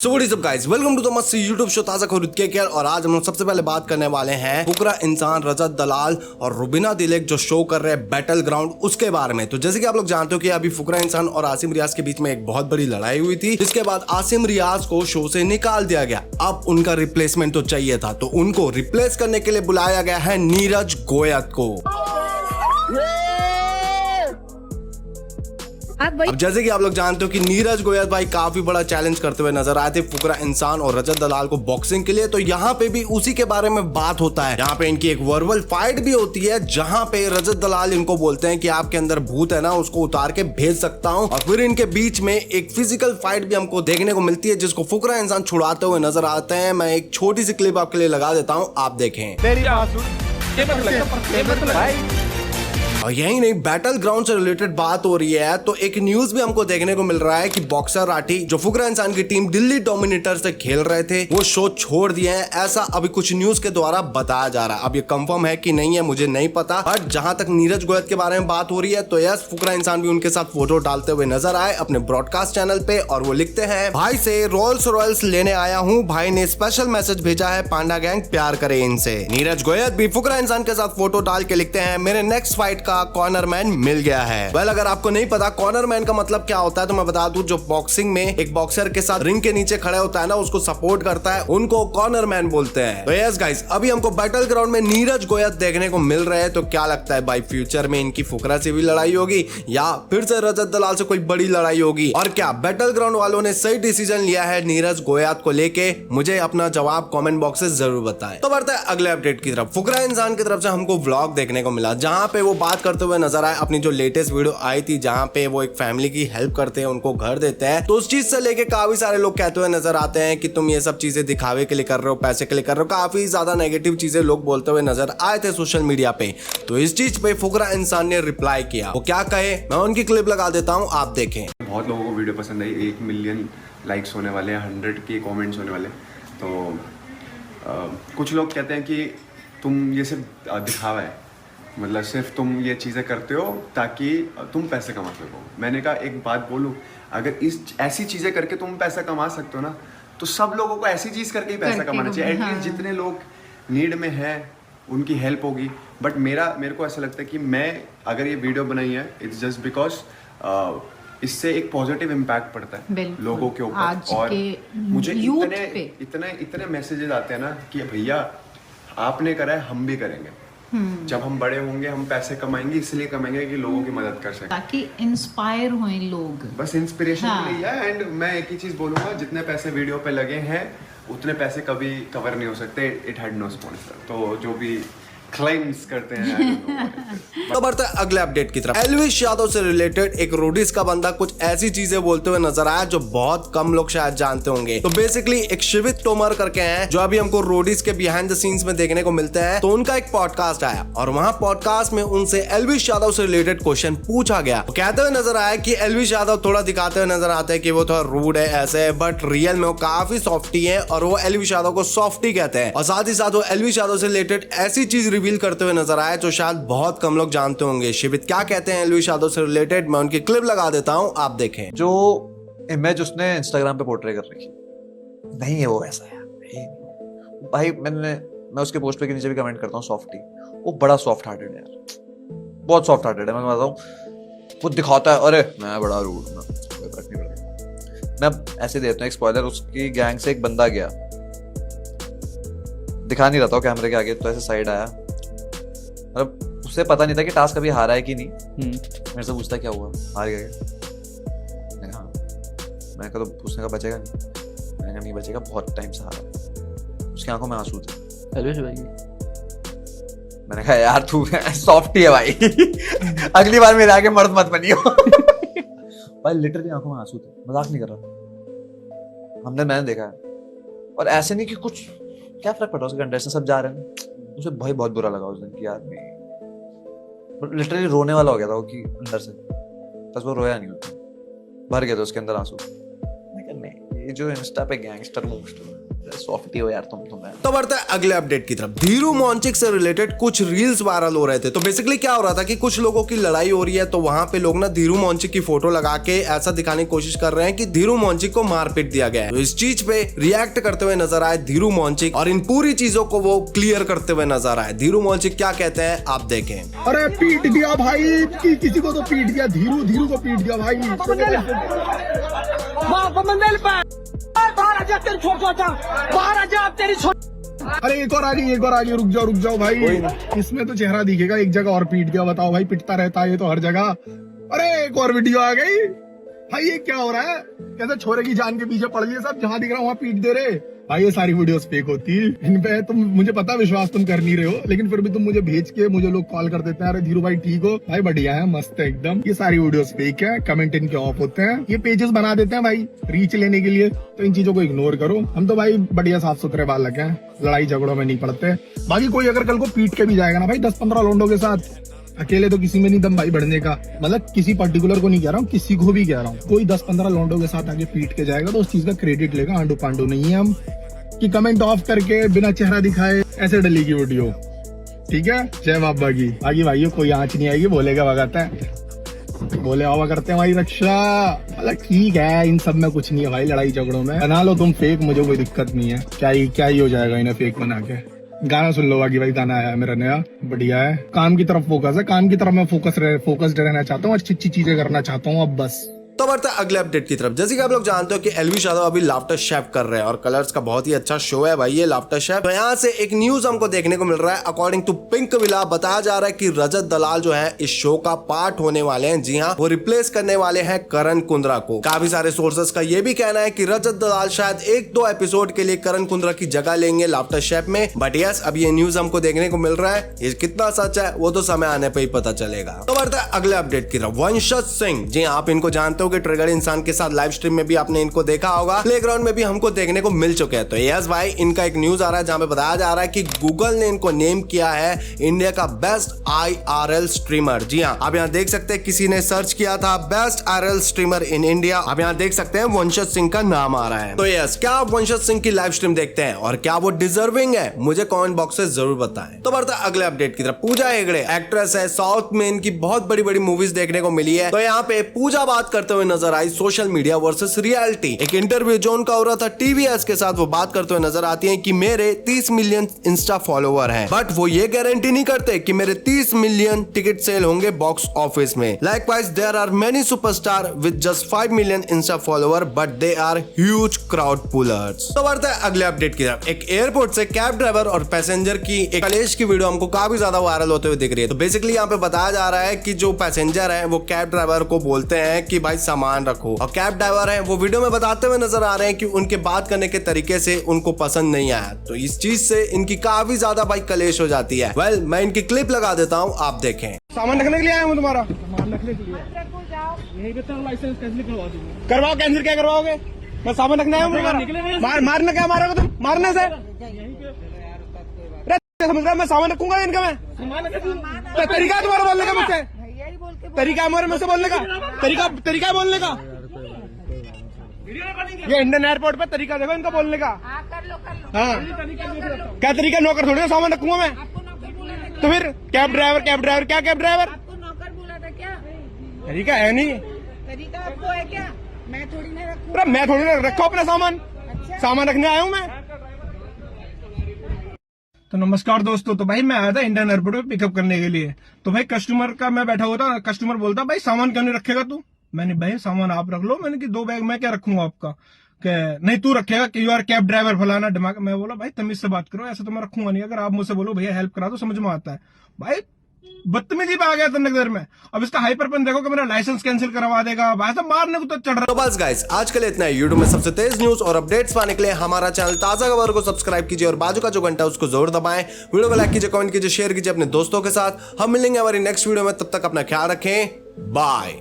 So what is up guys, welcome to the मस्त YouTube show ताजा खरीद के। और आज हम लोग सबसे पहले बात करने वाले हैं फुकरा इंसान, रजत दलाल और रुबीना दिलेक जो शो कर रहे हैं बैटल ग्राउंड, उसके बारे में। तो जैसे कि आप लोग जानते हो कि अभी फुकरा इंसान और आसिम रियाज के बीच में एक बहुत बड़ी लड़ाई हुई थी, जिसके बाद आसिम रियाज को शो से निकाल दिया गया। अब उनका रिप्लेसमेंट तो चाहिए था, तो उनको रिप्लेस करने के लिए बुलाया गया है नीरज गोयत को। अब जैसे कि आप लोग जानते हो कि नीरज गोयत भाई काफी बड़ा चैलेंज करते हुए नजर आए थे फुकरा इंसान और रजत दलाल को बॉक्सिंग के लिए। तो यहाँ पे भी उसी के बारे में बात होता है। यहाँ पे इनकी एक वर्बल फाइट भी होती है, जहाँ पे रजत दलाल इनको बोलते हैं कि आपके अंदर भूत है ना, उसको उतार के भेज सकता हूँ। और फिर इनके बीच में एक फिजिकल फाइट भी हमको देखने को मिलती है, जिसको फुकरा इंसान छुड़ाते हुए नजर आते हैं। मैं एक छोटी सी क्लिप आपके लिए लगा देता हूँ, आप देखें। और यही नहीं, बैटल ग्राउंड से रिलेटेड बात हो रही है तो एक न्यूज भी हमको देखने को मिल रहा है कि बॉक्सर राठी जो फुकरा इंसान की टीम दिल्ली डोमिनेटर से खेल रहे थे, वो शो छोड़ दिए हैं, ऐसा अभी कुछ न्यूज के द्वारा बताया जा रहा है। अब ये कंफर्म है कि नहीं है मुझे नहीं पता, बट जहां तक नीरज गोयत के बारे में बात हो रही है तो यस, फुकरा इंसान भी उनके साथ फोटो डालते हुए नजर आए अपने ब्रॉडकास्ट चैनल पे। और वो लिखते हैं, भाई से रोल्स रॉयल्स लेने आया हूँ, भाई ने स्पेशल मैसेज भेजा है, पांडा गैंग प्यार करे इनसे। नीरज गोयत भी फुकरा इंसान के साथ फोटो डाल के लिखते हैं, मेरे नेक्स्ट फाइट का कॉर्नर मैन मिल गया है। वेल, अगर आपको नहीं पता कॉर्नर मैन का मतलब क्या होता है तो मैं बता दूं, जो बॉक्सिंग में एक बॉक्सर के साथ रिंग के नीचे खड़े होता है ना, उसको सपोर्ट करता है, उनको कॉर्नर मैन बोलते हैं। तो यस गाइस, अभी हमको बैटल ग्राउंड में नीरज गोयत देखने को मिल रहे हैं। तो क्या लगता है भाई, फ्यूचर में इनकी फुकरा से भी लड़ाई होगी या फिर से रजत दलाल से कोई बड़ी लड़ाई होगी? और क्या बैटल ग्राउंड वालों ने सही डिसीजन लिया है नीरज गोयत को लेके? मुझे अपना जवाब कमेंट बॉक्स से जरूर बताएं। तो बढ़ते हैं अगले अपडेट की तरफ। फुकरा इंसान की तरफ से हमको व्लॉग देखने को मिला, जहां पे वो बात करते हुए नजर आए अपनी जो लेटेस्ट वीडियो आई थी, जहां पे वो एक फैमिली की हेल्प करते हैं, उनको घर देते हैं। तो उस चीज से लेके काफी सारे लोग कहते हुए नजर आते हैं कि तुम ये सब चीजें दिखावे के लिए कर रहे हो, पैसे के लिए कर रहे हो। काफी ज्यादा नेगेटिव चीजें लोग बोलते हुए नजर आए थे सोशल मीडिया पे। तो इस चीज पे फुकरा इंसान ने रिप्लाई किया। वो क्या कहे, मैं उनकी क्लिप लगा देता हूँ, आप देखें। बहुत लोगों को वीडियो पसंद आई, 1 मिलियन लाइक्स होने वाले हैं, 100 के कमेंट्स होने वाले। तो कुछ लोग कहते हैं कि तुम ये सिर्फ दिखावा है, मतलब सिर्फ तुम ये चीज़ें करते हो ताकि तुम पैसे कमा सको। मैंने कहा एक बात बोलूँ, अगर ऐसी चीज़ें करके तुम पैसा कमा सकते हो ना, तो सब लोगों को ऐसी चीज़ करके ही पैसा कमाना चाहिए। एटलीस्ट जितने लोग नीड में हैं उनकी हेल्प होगी। बट मेरे को ऐसा लगता है कि मैं अगर ये वीडियो बनाई है, इट्स जस्ट बिकॉज इससे एक पॉजिटिव इम्पैक्ट पड़ता है लोगों के ऊपर। और मुझे इतने मैसेजेस आते हैं ना कि भैया आपने करा है, हम भी करेंगे। जब हम बड़े होंगे हम पैसे कमाएंगे, इसलिए कमाएंगे कि लोगों की मदद कर सकें, ताकि इंस्पायर हों लोग, बस इंस्पिरेशन के लिए। एंड मैं एक ही चीज बोलूंगा, जितने पैसे वीडियो पे लगे हैं उतने पैसे कभी कवर नहीं हो सकते। It had no sponsor. तो जो भी क्लेम्स करते हैं। तो बढ़ते हैं अगले अपडेट की तरफ। एल्विश यादव से रिलेटेड एक रोडीज का बंदा कुछ ऐसी चीजें बोलते हुए नजर आया जो बहुत कम लोग शायद जानते होंगे। तो बेसिकली एक शिवित तोमर करके हैं, जो अभी हमको रोडीज के बिहाइंड द सीन्स में देखने को मिलते हैं। तो उनका एक पॉडकास्ट आया और वहां पॉडकास्ट में उनसे एल्विश यादव से रिलेटेड क्वेश्चन पूछा गया। तो कहते हुए नजर आया कि एल्विश यादव थोड़ा दिखाते हुए नजर आते हैं कि वो थोड़ा रूड है ऐसे है, बट रियल में वो काफी सॉफ्टी है और वो एल्विश यादव को सॉफ्टी कहते हैं। और साथ ही साथ वो एल्विश यादव से रिलेटेड ऐसी चीज रिवील करते हुए नजर आए जो शायद बहुत कम लोग जानते होंगे। शिवित क्या कहते हैं एल्विश यादव से रिलेटेड, मैं उनकी क्लिप लगा देता हूं, आप देखें। जो इमेज उसने इंस्टाग्राम पे पोर्ट्रे कर रखी नहीं है वो ऐसा है भाई। मैं उसके पोस्ट पे के नीचे भी कमेंट करता हूँ, सॉफ्टी, वो बड़ा सॉफ्ट हार्टेड है यार, बहुत सॉफ्ट हार्टेड है। मैं बताता हूँ, वो दिखाता है अरे मैं बड़ा रूड हूँ, कोई फर्क नहीं पड़ता। मैं ऐसे देता हूँ एक स्पॉइलर, उसकी गैंग से एक बंदा गया, दिखा नहीं रहा था कैमरे के आगे, तो ऐसे साइड आया, मतलब उसे पता नहीं था कि टास्क अभी हारा है कि नहीं। मेरे से पूछता क्या हुआ, हार गया क्या? मैंने कहा तो पूछने का बचेगा नहीं। मैंने कहा नहीं बचेगा, बहुत टाइम से हारा। उसकी आंखों में आंसू थे। मैंने कहा यार तू सॉफ्टी है भाई, अगली बार मेरे आगे मर्द मत बनियो। भाई लिटरली आंखों में आंसू थे, मजाक नहीं कर रहा। मैंने देखा है। और ऐसे नहीं कि कुछ क्या फर्क पड़ा, उसके कंटेस्टेंट सब जा रहे हैं, उसे भाई बहुत बुरा लगा उस दिन कि यार नहीं, लिटरली रोने वाला हो गया था वो कि अंदर से, बस वो रोया नहीं होता, भर गया था उसके अंदर आंसू। नहीं, ये जो इंस्टा पे गैंगस्टर सॉफ्टी हो यार तुम यार। तो बढ़ते हैं अगले अपडेट की तरफ। धीरू मॉन्चिक से रिलेटेड कुछ रील्स वायरल हो रहे थे। तो बेसिकली क्या हो रहा था कि कुछ लोगों की लड़ाई हो रही है, तो वहां पे लोग ना धीरू मॉन्चिक की फोटो लगा के ऐसा दिखाने की कोशिश कर रहे हैं कि धीरू मॉन्चिक को मारपीट दिया गया है। तो इस चीज पे रिएक्ट करते हुए नजर आए धीरू मॉन्चिक और इन पूरी चीजों को वो क्लियर करते हुए नजर आए। धीरू मॉन्चिक क्या कहते हैं आप देखें। अरे पीट दिया भाई, किसी को तो पीट दिया, धीरू को पीट दिया भाई। अरे एक और आ गई, रुक जाओ भाई, इसमें तो चेहरा दिखेगा, एक जगह और पीट दिया। बताओ भाई, पिटता रहता है ये तो हर जगह। अरे एक और वीडियो आ गई भाई, ये क्या हो रहा है? कैसे छोरे की जान के पीछे पड़ गए सब, जहां दिख रहा वहां पीट दे रहे भाई। ये सारी वीडियोस फेक होती है, इन पे तुम, मुझे पता विश्वास तुम कर नहीं रहे हो, लेकिन फिर भी तुम मुझे भेज के मुझे लोग कॉल कर देते हैं, अरे धीरू भाई ठीक हो भाई, बढ़िया है, मस्त है एकदम। ये सारी वीडियोस फेक है, कमेंट इनके ऑफ होते हैं, ये पेजेस बना देते हैं भाई रीच लेने के लिए। तो इन चीजों को इग्नोर करो। हम तो भाई बढ़िया साफ सुथरे बालक हैं, लड़ाई झगड़ों में नहीं पड़ते। बाकी कोई अगर कल को पीट के भी जाएगा ना भाई 10-15 लोंडों के साथ, अकेले तो किसी में नहीं दम भाई बढ़ने का। मतलब किसी पर्टिकुलर को नहीं कह रहा हूँ, किसी को भी कह रहा हूँ, कोई 10-15 लोंडों के साथ आगे पीट के जाएगा तो उस चीज का क्रेडिट लेगा। आंडू पांडू नहीं है हम कि कमेंट ऑफ करके बिना चेहरा दिखाए ऐसे डलेगी वीडियो। ठीक है, जय बाबा की। आगे भाई कोई आंच नहीं आएगी, बोलेगा भगाता है, बोले हवा करते हैं भाई रक्षा। मतलब ठीक है, इन सब में कुछ नहीं है भाई, लड़ाई झगड़ों में बना लो तुम फेक, मुझे कोई दिक्कत नहीं है। क्या ही हो जाएगा इन्हें फेक बना के। गाना सुन लो बाकी भाई, गाना आया है मेरा नया, बढ़िया है। काम की तरफ फोकस है, काम की तरफ मैं फोकस्ड रहना चाहता हूँ, अच्छी चीजें करना चाहता हूँ अब बस। तो बढ़ते हैं अगले अपडेट की तरफ। जैसे कि आप लोग जानते हो कि एलवी यादव अभी लाफ्टर शेफ कर रहे हैं और कलर्स का बहुत ही अच्छा शो है भाई ये लाफ्टर शेफ। तो यहाँ से एक न्यूज हमको देखने को मिल रहा है, अकॉर्डिंग टू पिंक विला बताया जा रहा है कि रजत दलाल जो है इस शो का पार्ट होने वाले हैं। जी हाँ, वो रिप्लेस करने वाले हैं करण कुंद्रा को। काफी सारे सोर्सेस का ये भी कहना है कि रजत दलाल शायद 1-2 एपिसोड के लिए करण कुंद्रा की जगह लेंगे लाफ्टर शेफ में। बट यस, अब ये न्यूज हमको देखने को मिल रहा है, ये कितना सच है वो तो समय आने पर ही पता चलेगा। तो बढ़ते हैं अगले अपडेट की तरफ। वंशज सिंह, जी हाँ, आप इनको जानते हो कि ट्रिगर इंसान के साथ लाइव स्ट्रीम में भी आपने इनको देखा होगा, प्लेग्राउंड में भी हमको देखने को मिल चुके हैं। तो यस भाई, इनका एक न्यूज आ रहा है जहां पे बताया जा रहा है कि गूगल ने इनको नेम किया है इंडिया का बेस्ट IRL स्ट्रीमर। जी हाँ, आप यहाँ देख सकते हैं किसी ने सर्च किया था best IRL streamer in India. आप यहाँ देख सकते हैं वंशज सिंह का नाम आ रहा है। तो यस, क्या आप वंशज सिंह की लाइव स्ट्रीम देखते हैं और क्या वो डिजर्विंग है? मुझे कमेंट बॉक्स से जरूर बताएं। तो बढ़ते अगले अपडेट की तरफ। पूजा हेगड़े एक्ट्रेस है, साउथ में इनकी बहुत बड़ी बड़ी मूवीज देखने को मिली है। तो यहाँ पे पूजा बात करते हुए नजर आई सोशल मीडिया वर्सेस रियलिटी। एक इंटरव्यू जो उनका हो रहा था TVS के साथ, वो बात करते हुए नजर आती हैं कि मेरे 30 मिलियन इंस्टा फॉलोवर हैं, बट वो ये गारंटी नहीं करते कि मेरे 30 मिलियन टिकट सेल होंगे बॉक्स ऑफिस में। Likewise there are many superstar with just 5 million insta follower but they are huge crowd pullers. तो बढ़ते हैं अगले अपडेट की तरफ। एक एयरपोर्ट से कैब ड्राइवर और पैसेंजर की एक कलेश की वीडियो हमको काफी ज्यादा वायरल होते हुए दिख रही है। तो बेसिकली यहाँ पे बताया जा रहा है कि जो पैसेंजर है वो कैब ड्राइवर को बोलते हैं कि भाई सामान रखो, और कैब ड्राइवर है वो वीडियो में बताते हुए नजर आ रहे हैं कि उनके बात करने के तरीके से उनको पसंद नहीं आया। तो इस चीज से इनकी काफी ज्यादा भाई कलेश हो जाती है। वेल, मैं इनकी क्लिप लगा देता हूँ, आप देखें। सामान रखने के लिए आया हूँ तुम्हारा, सामान रखने के लिए लाइसेंस कैंसिल करवा दूंगा। करवाओ, कैंसिल क्या करवाओगे? मैं सामान रखने आया हूँ। मारना क्या मारोगे तुम? मारने से समझ रहा, मैं सामान रखूंगा इनका। मैं तरीका तुम्हारा बोलने का, मुझसे तरीका हमारे मुझसे बोलने का, तरीका बोलने का। ये इंडियन एयरपोर्ट पे तरीका देखो इनका बोलने का। हाँ, क्या तरीका? नौकर थोड़ी ना सामान रखूंगा मैं। तो फिर कैब ड्राइवर क्या कैब ड्राइवर? आपको नौकर बोला था क्या? तरीका है नहीं, तरीका आपको है क्या? मैं थोड़ी ना रखूं। मैं थोड़ी ना रखा अपना सामान। अच्छा। सामान रखने आया हूँ मैं। तो नमस्कार दोस्तों, तो भाई मैं आया था इंडियन एयरपोर्ट पे पिकअप करने के लिए। तो भाई कस्टमर का मैं बैठा हुआ था, कस्टमर बोलता भाई सामान क्यों नहीं रखेगा तू? मैंने भाई सामान आप रख लो। मैंने कि 2 बैग मैं क्या रखूंगा आपका? नहीं तू रखेगा कि यू आर कैब ड्राइवर फलाना दिमाग। मैं बोला भाई तमीज से बात करो, ऐसा तो मैं रखूंगा नहीं। अगर आप मुझसे बोलो भैया हेल्प करा दो, समझ में आता है। भाई बदतमीजी पे आ गया इतनी देर में। अब इसका हाइपरपन देखो कि मेरा लाइसेंस कैंसिल करवा देगा, भाई साहब मारने को तो चढ़ रहा। तो बस गाइस, आज के लिए इतना है। यूट्यूब में सबसे तेज न्यूज और अपडेट्स पाने के लिए हमारा चैनल ताजा खबर को सब्सक्राइब कीजिए और बाजू का जो घंटा है उसको जरूर दबाएं। वीडियो को लाइक कीजिए, कमेंट कीजिए, शेयर कीजिए अपने दोस्तों के साथ। हम मिलेंगे हमारी नेक्स्ट वीडियो में, तब तक अपना ख्याल रखें, बाय।